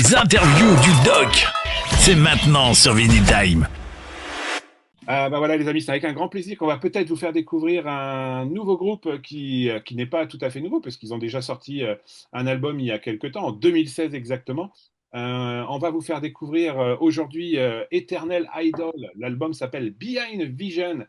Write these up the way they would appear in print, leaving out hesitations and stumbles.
Les interviews du doc, c'est maintenant sur Vinyl Time. Voilà les amis, c'est avec un grand plaisir qu'on va peut-être vous faire découvrir un nouveau groupe qui n'est pas tout à fait nouveau parce qu'ils ont déjà sorti un album il y a quelque temps, en 2016 exactement. On va vous faire découvrir aujourd'hui Eternal Idol. L'album s'appelle Behind the Vision.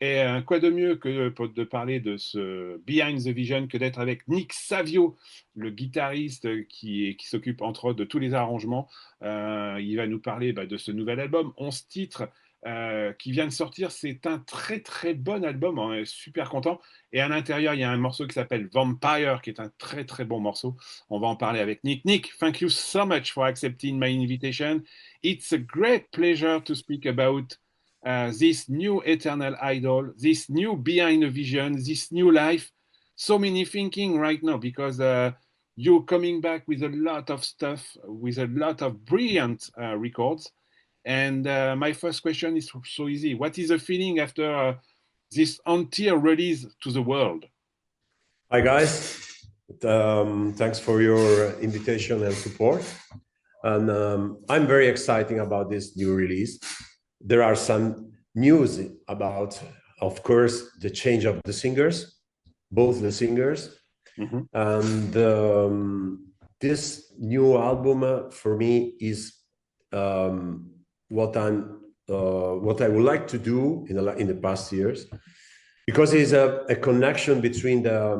Et quoi de mieux que de parler de ce Behind the Vision que d'être avec Nick Savio, le guitariste qui s'occupe entre autres de tous les arrangements. Il va nous parler de ce nouvel album, 11 titres qui vient de sortir. C'est un très très bon album, on est super content. Et à l'intérieur, il y a un morceau qui s'appelle Vampire, qui est un très très bon morceau. On va en parler avec Nick. Nick, thank you so much for accepting my invitation. It's a great pleasure to speak about this new eternal idol, this new behind the vision, this new life. So many thinking right now because you're coming back with a lot of stuff, with a lot of brilliant records. And my first question is so easy. What is the feeling after this entire release to the world? Hi, guys. Thanks for your invitation and support. And I'm very excited about this new release. There are some news about, of course, the change of the singers, both the singers. Mm-hmm. And this new album for me is what I would like to do in the past years, because it's a connection between the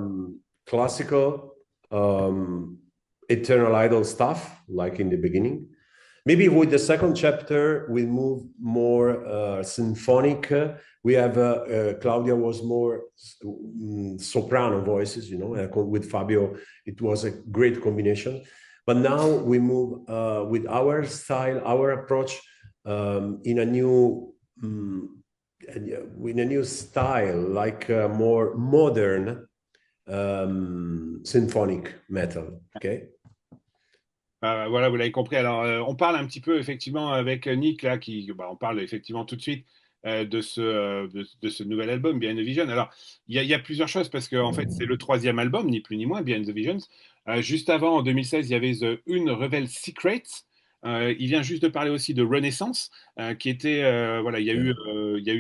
classical Eternal Idol stuff, like in the beginning. Maybe with the second chapter, we move more symphonic. We have Claudia was more soprano voices, with Fabio, it was a great combination. But now we move with our style, our approach in a new style, like more modern symphonic metal. Okay. Voilà, vous l'avez compris. Alors, on parle un petit peu effectivement avec Nick là, on parle effectivement tout de suite de ce nouvel album, Behind the Vision. Alors, il y a plusieurs choses parce que en fait, c'est le troisième album, ni plus ni moins, Behind the Visions. Juste avant, en 2016, il y avait The Une Reveal Secrets. Il vient juste de parler aussi de Renaissance, qui était, voilà, il y a eu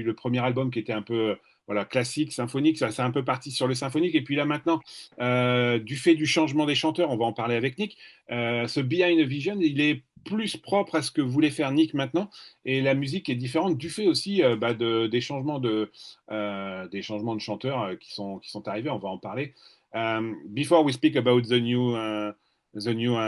le premier album qui était un peu voilà, classique, symphonique, ça c'est un peu parti sur le symphonique. Et puis là maintenant, du fait du changement des chanteurs, on va en parler avec Nick, ce Behind the Vision, il est plus propre à ce que voulait faire Nick maintenant. Et la musique est différente du fait aussi des changements de chanteurs qui sont arrivés. On va en parler. Before we speak about the new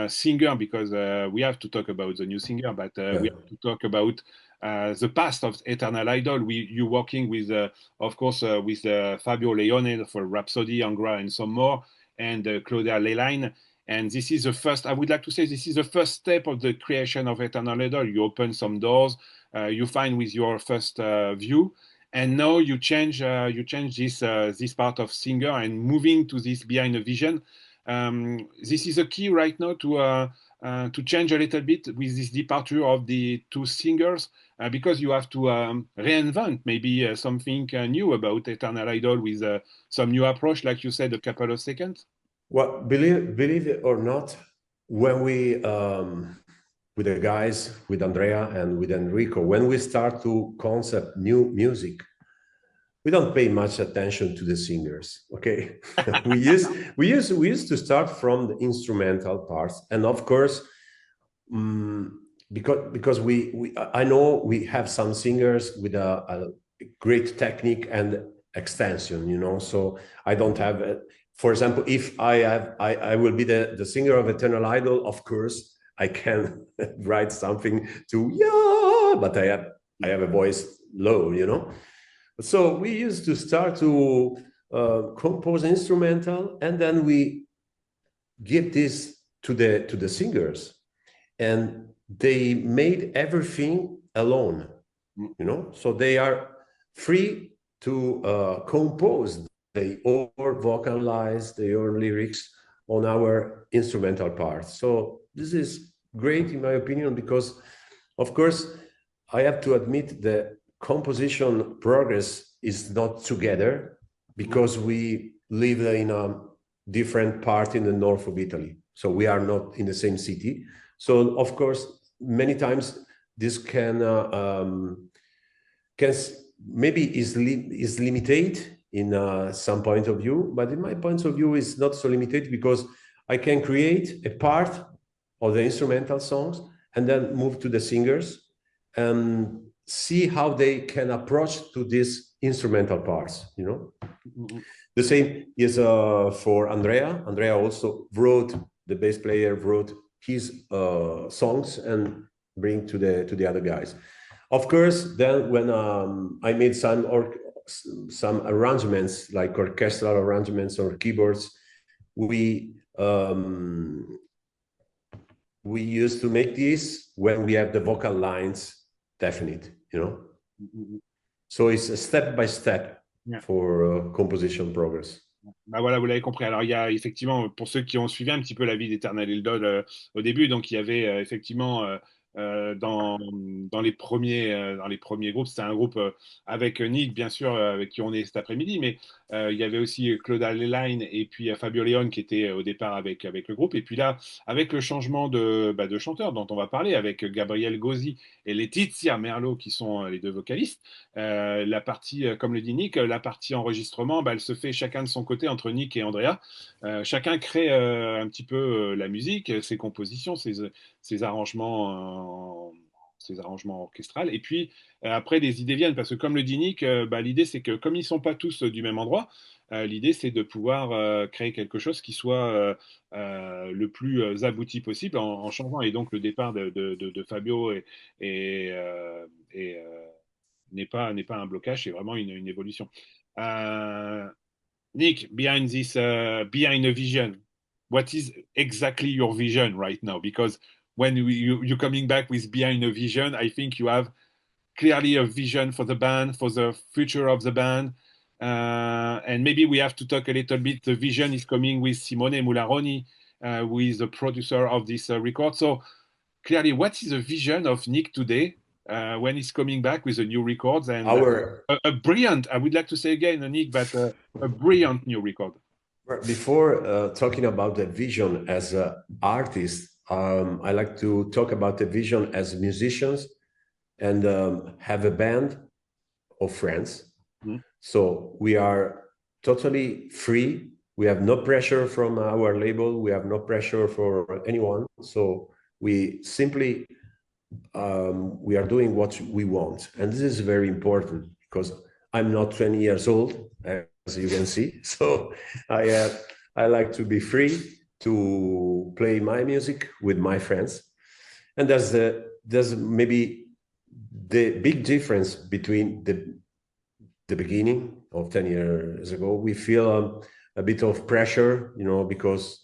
singer, because we have to talk about the new singer, but we have to talk about the past of Eternal Idol. You working with, of course, with Fabio Lione for Rhapsody, Angra, and some more, and Claudia Leline. And this is the first, I would like to say, this is the first step of the creation of Eternal Idol. You open some doors, you find with your first view, and now you change this part of singer and moving to this Behind the Vision. This is a key right now to change a little bit with this departure of the two singers, because you have to reinvent maybe something new about Eternal Idol with some new approach, like you said a couple of seconds. Well, believe it or not, when we with the guys, with Andrea and with Enrico, when we start to concept new music, we don't pay much attention to the singers. Okay, we used to start from the instrumental parts, and of course, because I know we have some singers with a great technique and extension, So I don't have. For example, if I will be the singer of Eternal Idol, of course I can write something but I have a voice low, So we used to start to compose instrumental, and then we give this to the singers, and they made everything alone, So they are free to compose. They all vocalize their lyrics on our instrumental parts. So this is great, in my opinion, because, of course, I have to admit the composition progress is not together, because we live in a different part in the north of Italy. So we are not in the same city. So of course, many times this can maybe is limited in some point of view, but in my point of view is not so limited, because I can create a part of the instrumental songs and then move to the singers and see how they can approach to these instrumental parts, you know. Mm-hmm. The same is for Andrea. Andrea also wrote, the bass player wrote his songs and bring to the other guys. Of course, then when I made some arrangements, like orchestral arrangements or keyboards, we used to make this when we have the vocal lines definite, you know. Mm-hmm. So it's a step by step. Yeah. For composition progress. Bah voilà, vous l'avez compris. Alors, il y a effectivement, pour ceux qui ont suivi un petit peu la vie d'Eternal Eldol au début, donc il y avait effectivement dans les premiers groupes, c'était un groupe avec Nick, bien sûr, avec qui on est cet après-midi, mais il y avait aussi Claude Alleline et puis Fabio Lione qui était au départ avec le groupe. Et puis là, avec le changement de chanteur dont on va parler, avec Gabriele Gozzi et Letizia Merlo qui sont les deux vocalistes, la partie, comme le dit Nick, la partie enregistrement, elle se fait chacun de son côté entre Nick et Andrea. Chacun crée un petit peu la musique, ses compositions, ses arrangements orchestrales. Et puis après, des idées viennent, parce que comme le dit Nick, l'idée c'est que comme ils ne sont pas tous du même endroit, l'idée c'est de pouvoir créer quelque chose qui soit le plus abouti possible en changeant. Et donc le départ de Fabio n'est pas un blocage, c'est vraiment une évolution. Nick, behind a vision, what is exactly your vision right now? Because when you're coming back with behind a vision, I think you have clearly a vision for the band, for the future of the band. And maybe we have to talk a little bit. The vision is coming with Simone Mularoni, who is the producer of this record. So clearly, what is the vision of Nick today when he's coming back with a new record? And a brilliant, I would like to say again, Nick, but a brilliant new record. Before talking about the vision as an artist, I like to talk about the vision as musicians and have a band of friends. Mm-hmm. So we are totally free. We have no pressure from our label. We have no pressure for anyone. So we simply, we are doing what we want. And this is very important because I'm not 20 years old, as you can see. So I like to be free to play my music with my friends. And there's maybe the big difference between the beginning of 10 years ago. We feel a bit of pressure, you know, because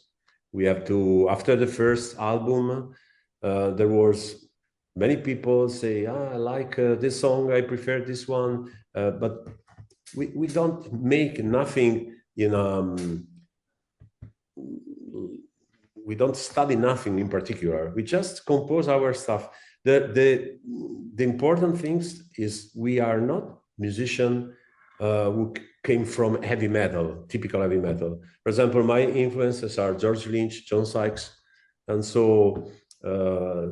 we have to, after the first album, there was many people say, I like this song, I prefer this one, but we don't make nothing in we don't study nothing in particular. We just compose our stuff. The important things is we are not musicians who came from heavy metal, typical heavy metal. For example, my influences are George Lynch, John Sykes, and so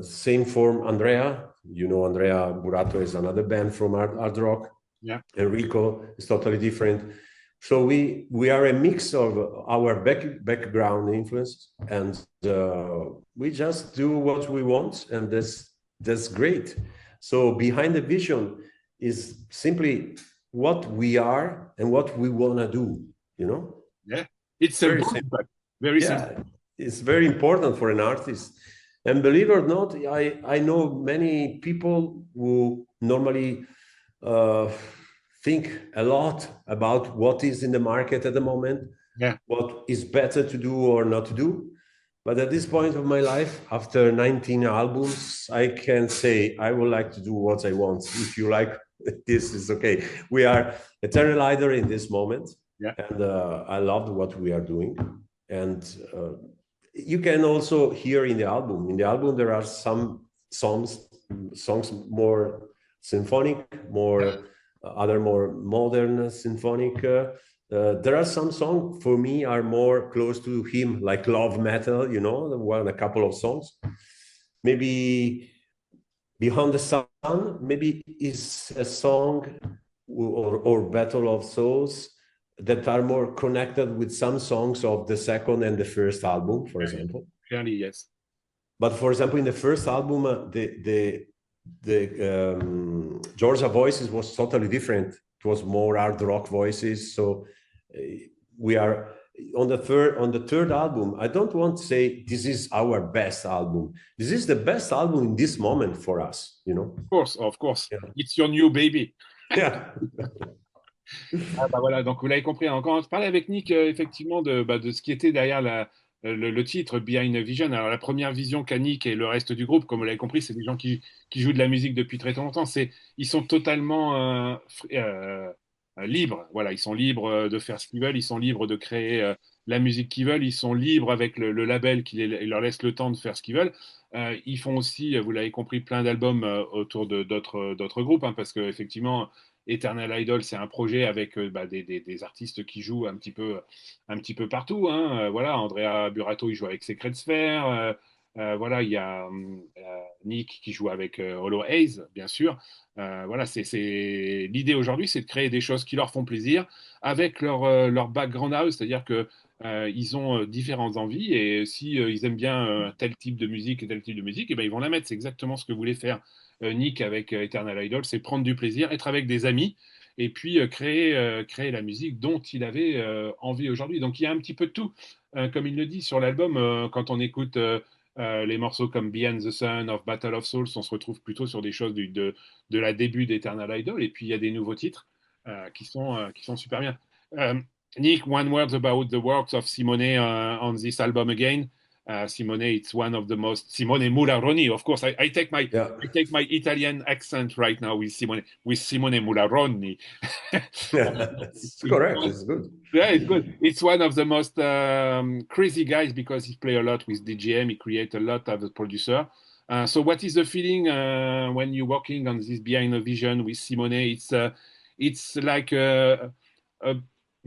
same for Andrea. You know, Andrea Buratto is another band from hard rock. Yeah. Enrico is totally different. So we are a mix of our background influence, and we just do what we want, and that's great. So behind the vision is simply what we are and what we want to do, you know? Yeah, it's very simple. Very simple. It's very important for an artist. And believe it or not, I know many people who normally think a lot about what is in the market at the moment, what is better to do or not to do. But at this point of my life, after 19 albums, I can say I would like to do what I want. If you like, this is okay. We are eternal idol in this moment, and I love what we are doing. And you can also hear in the album. In the album, there are some songs more symphonic, more other more modern symphonic. There are some songs for me are more close to him, like love metal, you know, a couple of songs. maybe Beyond the Sun, maybe is a song or Battle of Souls that are more connected with some songs of the second and the first album, for example. Clearly, yes. But for example, in the first album, the Georgia voices was totally different. It was more hard rock voices. So we are on the third album. I don't want to say this is our best album. This is the best album in this moment for us, you know. Of course. Yeah. It's your new baby. Yeah. Ah, bah voilà, donc vous l'avez compris. Hein. Quand on parlait avec Nick, effectivement, de ce qui était derrière le titre Behind a Vision. Alors, la première vision qu'a Nick et le reste du groupe, comme vous l'avez compris, c'est des gens qui jouent de la musique depuis très longtemps. Ils sont totalement libres. Voilà, ils sont libres de faire ce qu'ils veulent. Ils sont libres de créer la musique qu'ils veulent. Ils sont libres avec le label qui leur laisse le temps de faire ce qu'ils veulent. Ils font aussi, vous l'avez compris, plein d'albums autour d'autres groupes, hein, parce qu'effectivement, Eternal Idol, c'est un projet avec des artistes qui jouent un petit peu partout. Hein. Voilà, Andrea Buratto, il joue avec Secret Sphere. Voilà, il y a Nick qui joue avec Hollow Haze, bien sûr. Voilà, l'idée aujourd'hui, c'est de créer des choses qui leur font plaisir avec leur background house, c'est-à-dire que ils ont différentes envies et si ils aiment bien tel type de musique et tel type de musique, et ben ils vont la mettre. C'est exactement ce que voulait faire Nick avec Eternal Idol, c'est prendre du plaisir, être avec des amis et puis créer la musique dont il avait envie aujourd'hui. Donc il y a un petit peu de tout. Comme il le dit sur l'album, quand on écoute les morceaux comme Beyond the Sun, of Battle of Souls, on se retrouve plutôt sur des choses de la début d'Eternal Idol et puis il y a des nouveaux titres qui sont super bien. Nick, one word about the works of Simone on this album again. Simone, it's one of the most Simone Mularoni. Of course, I take my Italian accent right now with Simone Mularoni. It's correct. It's good. Yeah, it's good. It's one of the most crazy guys because he play a lot with DJM. He create a lot as a producer. So, what is the feeling when you're working on this Behind a Vision with Simone? It's like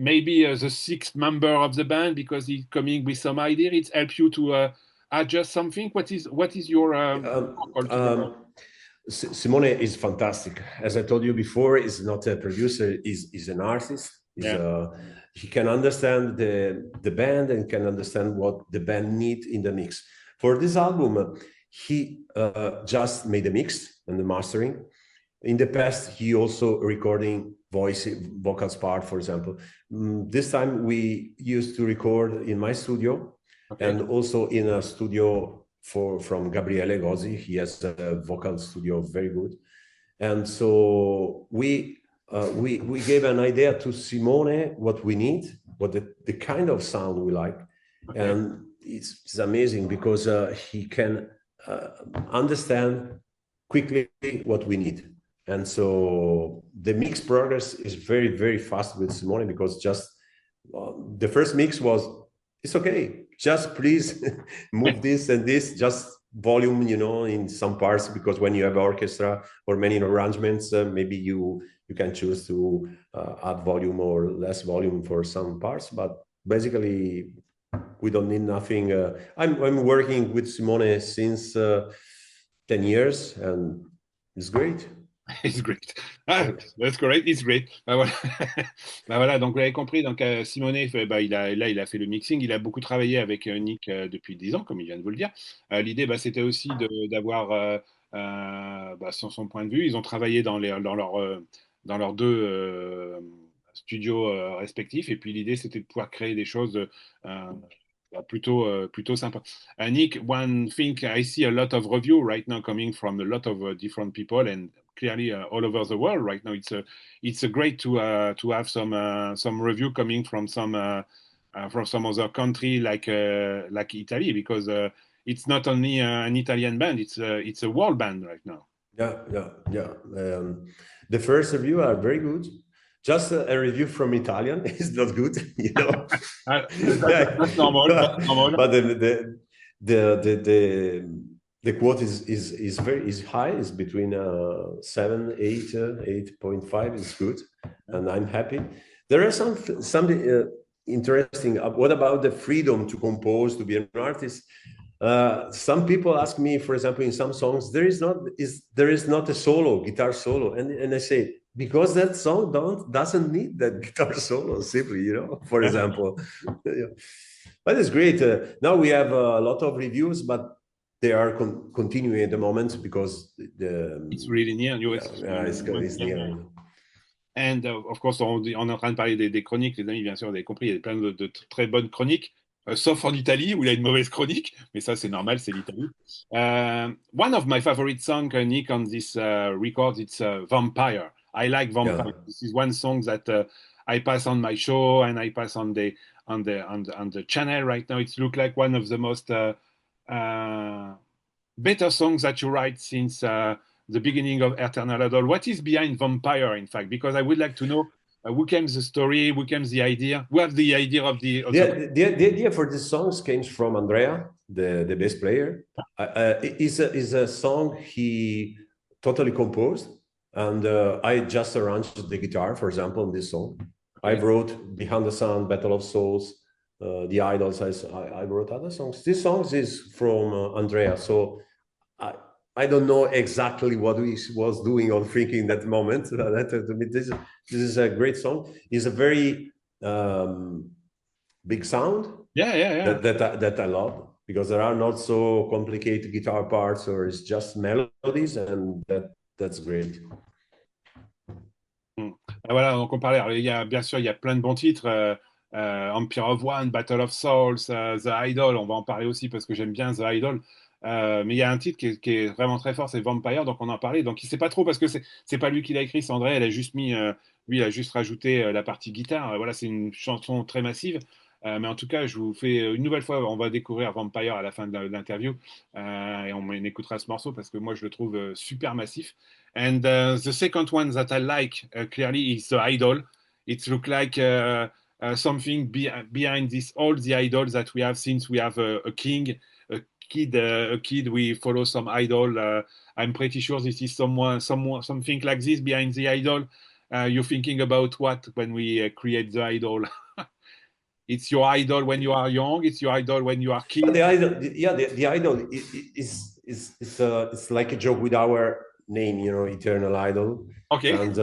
maybe the sixth member of the band because he's coming with some idea. It helps you to adjust something. What is your Simone is fantastic. As I told you before, he's not a producer. He's an artist. He can understand the band and can understand what the band need in the mix. For this album, he just made the mix and the mastering. In the past, he also recording vocals part, for example. This time we used to record in my studio and also in a studio from Gabriele Gozzi. He has a vocal studio, very good. And so we gave an idea to Simone what we need, what the kind of sound we like. And it's amazing because he can understand quickly what we need. And so the mix progress is very, very fast with Simone because just the first mix was, it's okay, just please move this and this, just volume, you know, in some parts, because when you have orchestra or many arrangements, maybe you can choose to add volume or less volume for some parts, but basically we don't need nothing. I'm working with Simone since 10 years and it's great. It's great. Ah, that's correct. It's great. Bah voilà. Bah voilà. Donc vous l'avez compris. Donc Simone, il a fait le mixing. Il a beaucoup travaillé avec Nick depuis 10 ans, comme il vient de vous le dire. L'idée, c'était aussi d'avoir son point de vue. Ils ont travaillé dans leurs deux studios respectifs. Et puis l'idée, c'était de pouvoir créer des choses plutôt sympa. Nick, one thing I see a lot of review right now coming from a lot of different people and clearly all over the world right now. It's great to have some review coming from some other country like Italy because it's not only an Italian band, it's a world band right now. Yeah. The first review are very good. Just a review from Italian is not good, you know. That's normal. But the quote is high. It's between 7, 8, 8.5 is good, and I'm happy. There are something interesting. What about the freedom to compose, to be an artist? Some people ask me, for example, in some songs, there is not a solo, guitar solo, and I say, because that song doesn't need that guitar solo, simply, you know, for example. Yeah. But it's great. Now we have a lot of reviews, but they are continuing at the moment because it's really near. It's near. And of course, on est en train de parler des chroniques, les amis, bien sûr, vous avez compris, il y a plein de très bonnes chroniques, sauf en Italie, où il y a une mauvaise chronique, mais ça, c'est normal, c'est l'Italie. One of my favorite songs, Nick, on this record, it's Vampire. I like Vampire. Yeah. This is one song that I pass on my show, and I pass on the channel right now. It looks like one of the most better songs that you write since the beginning of Eternal Idol. What is behind Vampire, in fact? Because I would like to know who came the story, who came the idea, who have the idea of the idea for this song came from Andrea, the bass player. Is a song he totally composed, and I just arranged the guitar, for example, in this song. Okay. I wrote Behind the Sun, Battle of Souls, The Idols. I wrote other songs. This song is from Andrea, so I don't know exactly what he was doing or thinking that moment. This is a great song. It's a very big sound. Yeah. That I love, because there are not so complicated guitar parts, or it's just melodies, and that's great. Voilà, donc on parlait. Alors, bien sûr, il y a plein de bons titres. Empire of One, Battle of Souls, The Idol. On va en parler aussi parce que j'aime bien The Idol. Mais il y a un titre qui est vraiment très fort, c'est Vampire, donc on en parlait. Donc il ne sait pas trop parce que c'est pas lui qui l'a écrit, c'est André. Elle a juste mis, lui, il a juste rajouté la partie guitare. Voilà, c'est une chanson très massive. Mais en tout cas, je vous fais une nouvelle fois, on va découvrir Vampire à la fin de l'interview et on écoutera ce morceau parce que moi je le trouve super massif. And the second one that I like clearly is The Idol. It looks like something behind this all the idols that we have, since we have a king, a kid, we follow some idol. I'm pretty sure this is something like this behind the idol. You're thinking about what when we create the idol? It's your idol when you are young. It's your idol when you are kid. But the idol is it's like a joke with our name, you know, Eternal Idol. Okay. And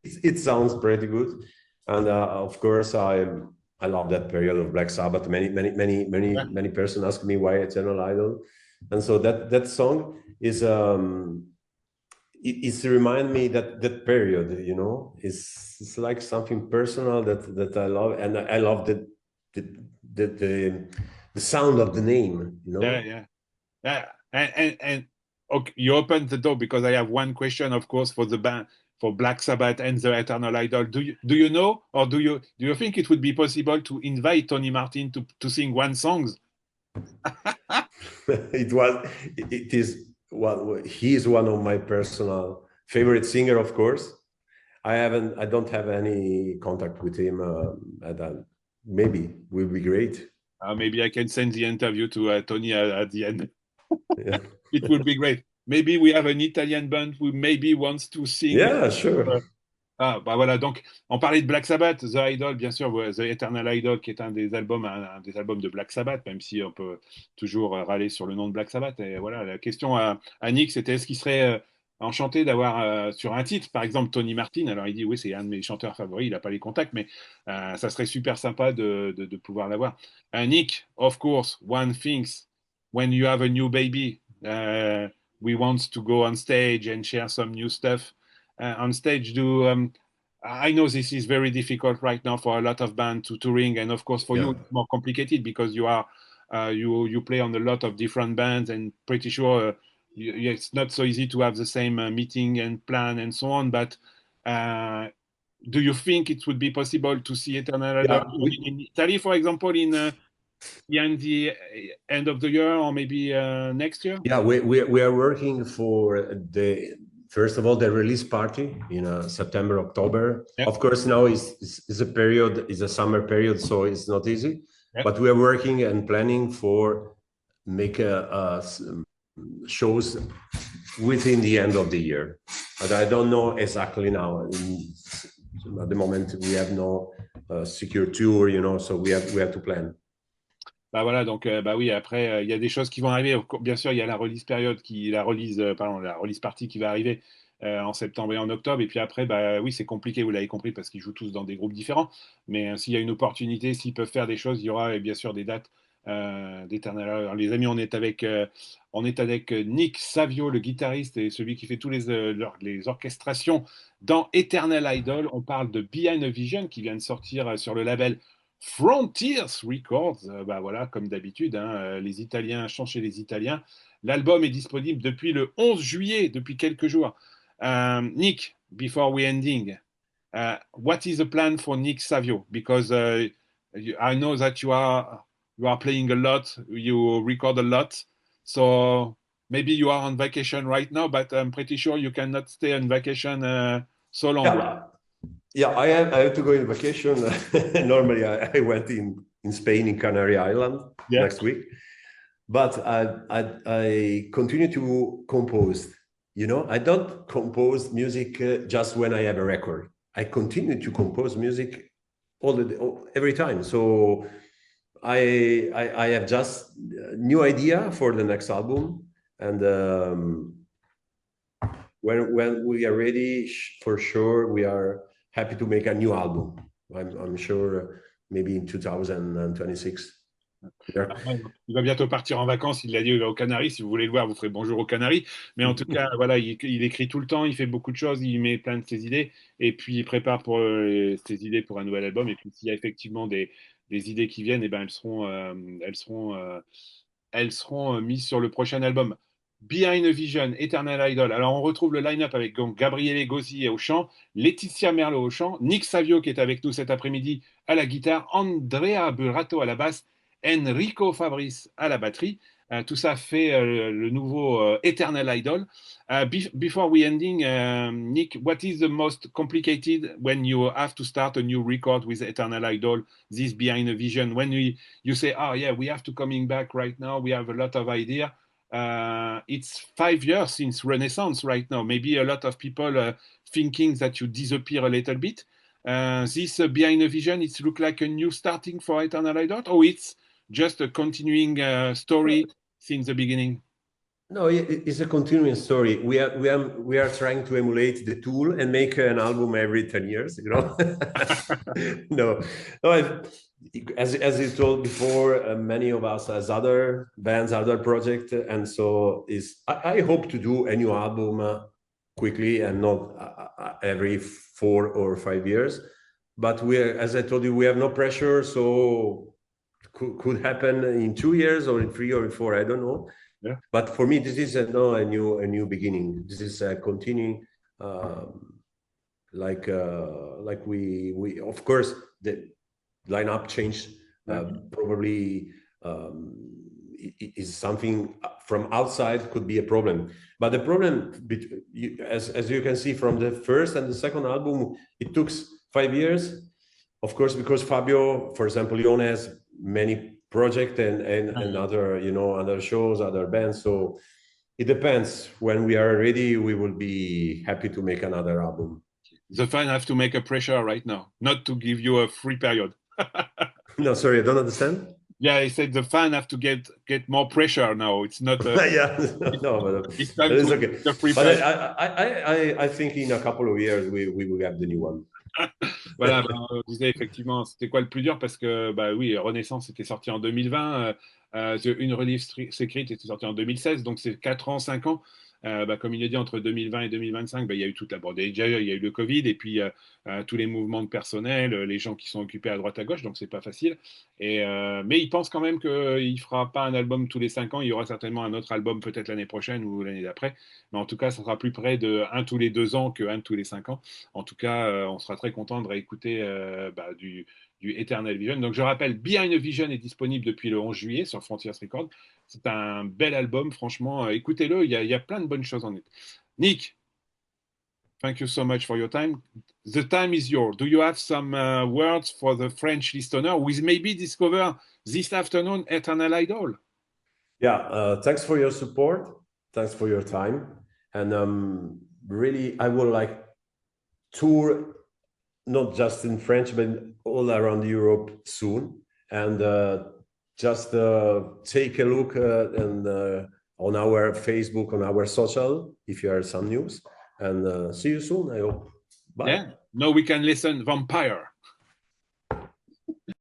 it sounds pretty good. And of course, I love that period of Black Sabbath. Many persons ask me why Eternal Idol, and so that song is it's remind me that period, you know, it's like something personal that I love, and I love the sound of the name, you know. Yeah. And okay, you opened the door because I have one question, of course, for the band, for Black Sabbath and the Eternal Idol. Do you know, or do you think it would be possible to invite Tony Martin to sing one song? He is one of my personal favorite singer, of course. I don't have any contact with him. Maybe will be great. Maybe I can send the interview to Tony at the end. Yeah. It would be great. Maybe we have an Italian band who maybe wants to sing. Yeah, sure. Bah voilà, donc on parlait de Black Sabbath, The Idol, bien sûr, The Eternal Idol, qui est un des albums de Black Sabbath, même si on peut toujours râler sur le nom de Black Sabbath. Et voilà, la question à Nick, c'était est-ce qu'il serait enchanté d'avoir sur un titre, par exemple, Tony Martin. Alors il dit oui, c'est un de mes chanteurs favoris, il n'a pas les contacts, mais ça serait super sympa de pouvoir l'avoir. Nick, of course, one thinks when you have a new baby, we want to go on stage and share some new stuff. On stage, I know this is very difficult right now for a lot of bands to touring, and of course for you it's more complicated because you are you play on a lot of different bands, and pretty sure it's not so easy to have the same meeting and plan and so on. But do you think it would be possible to see Eternal Idol in Italy, for example, in the end of the year, or maybe next year? Yeah, we are working for first of all, the release party in September, October. Yeah. Of course, now is a summer period, so it's not easy. Yeah. But we are working and planning for make shows within the end of the year. But I don't know exactly now. At the moment, we have no secure tour, you know, so we have to plan. Bah voilà, donc bah oui, après, il y a des choses qui vont arriver. Bien sûr, il y a la release période, pardon, la release party qui va arriver en septembre et en octobre. Et puis après, bah oui, c'est compliqué, vous l'avez compris, parce qu'ils jouent tous dans des groupes différents. Mais s'il y a une opportunité, s'ils peuvent faire des choses, il y aura bien sûr des dates d'éternel. Alors, les amis, on est avec Nick Savio, le guitariste et celui qui fait tous les orchestrations dans Eternal Idol. On parle de Behind a Vision qui vient de sortir sur le label Frontiers Records. Bah voilà, comme d'habitude, hein, les Italiens chantent chez les Italiens. L'album est disponible depuis le 11 juillet, depuis quelques jours. Nick, before we ending, what is the plan for Nick Savio? Because I know that you are playing a lot, you record a lot, so maybe you are on vacation right now, but I'm pretty sure you cannot stay on vacation so long. Yeah, yeah, I have to go on vacation. Normally, I went in Spain, in Canary Island next week, but I continue to compose. You know, I don't compose music just when I have a record. I continue to compose music every time. So I have just a new idea for the next album, and when we are ready, for sure, we are happy to make a new album. I'm sure maybe in 2026. Yeah. Il va bientôt partir en vacances, il l'a dit, il va aux Canaries. Si vous voulez le voir, vous ferez bonjour aux Canaries. Mais en tout cas, voilà, il écrit tout le temps, il fait beaucoup de choses, il met plein de ses idées, et puis il prépare pour ses idées pour un nouvel album. Et puis s'il y a effectivement des idées qui viennent, et ben elles seront mises sur le prochain album. Behind a Vision, Eternal Idol. Alors on retrouve le line-up avec donc Gabriele Gozzi au chant, Letizia Merlo au chant, Nick Savio qui est avec nous cet après-midi à la guitare, Andrea Buratto à la basse, Enrico Fabris à la batterie. Tout ça fait le nouveau Eternal Idol. Before we ending, Nick, what is the most complicated when you have to start a new record with Eternal Idol, this Behind a Vision? When you say, oh yeah, we have to coming back right now, we have a lot of idea. It's 5 years since Renaissance right now. Maybe a lot of people thinking that you disappear a little bit. This Behind a Vision, it look like a new starting for Eternal Idol, or it's just a continuing story since the beginning? No, it's a continuing story. We are trying to emulate the tool and make an album every 10 years, you know. no, as you told before, many of us has other bands, other projects, and so I hope to do a new album quickly and not every 4 or 5 years. But as I told you, we have no pressure, so could happen in 2 years or in 3 or in 4, I don't know. Yeah. But for me, this is a new beginning. This is continuing, like we of course the lineup change probably is something from outside could be a problem. But the problem, as you can see from the first and the second album, it took 5 years. Of course, because Fabio, for example, Lione has many project and other, you know, other shows, other bands. So it depends. When we are ready, we will be happy to make another album. The fans have to make a pressure right now, not to give you a free period. No, sorry, I don't understand. Yeah, I said the fan have to get more pressure now. It's not. Yeah, no, but it's time it's to okay. the free But period. I think in a couple of years we will have the new one. Voilà, on disait effectivement, c'était quoi le plus dur parce que, bah oui, Renaissance était sorti en 2020, une release secrète était sortie en 2016, donc c'est 4 ans, 5 ans. Comme il a dit, entre 2020 et 2025, il y a eu toute la bande. Déjà, il y a eu le Covid et puis tous les mouvements de personnel, les gens qui sont occupés à droite à gauche, donc c'est pas facile. Mais il pense quand même qu'il ne fera pas un album tous les 5 ans, il y aura certainement un autre album peut-être l'année prochaine ou l'année d'après. Mais en tout cas, ça sera plus près de un tous les 2 ans qu'un tous les 5 ans. En tout cas, on sera très content de réécouter du Eternal Vision. Donc je rappelle, Behind a Vision est disponible depuis le 11 juillet sur Frontiers Records. C'est un bel album, franchement, écoutez-le, il y a plein de bonnes choses en it. Nick, thank you so much for your time. The time is yours. Do you have some words for the French listener who is maybe discover this afternoon Eternal Idol? Yeah, thanks for your support. Thanks for your time. And really, I would like tour not just in French, but all around Europe soon. And just take a look on our Facebook, on our social, if you have some news. And see you soon, I hope. Bye. Yeah. No, we can listen Vampire.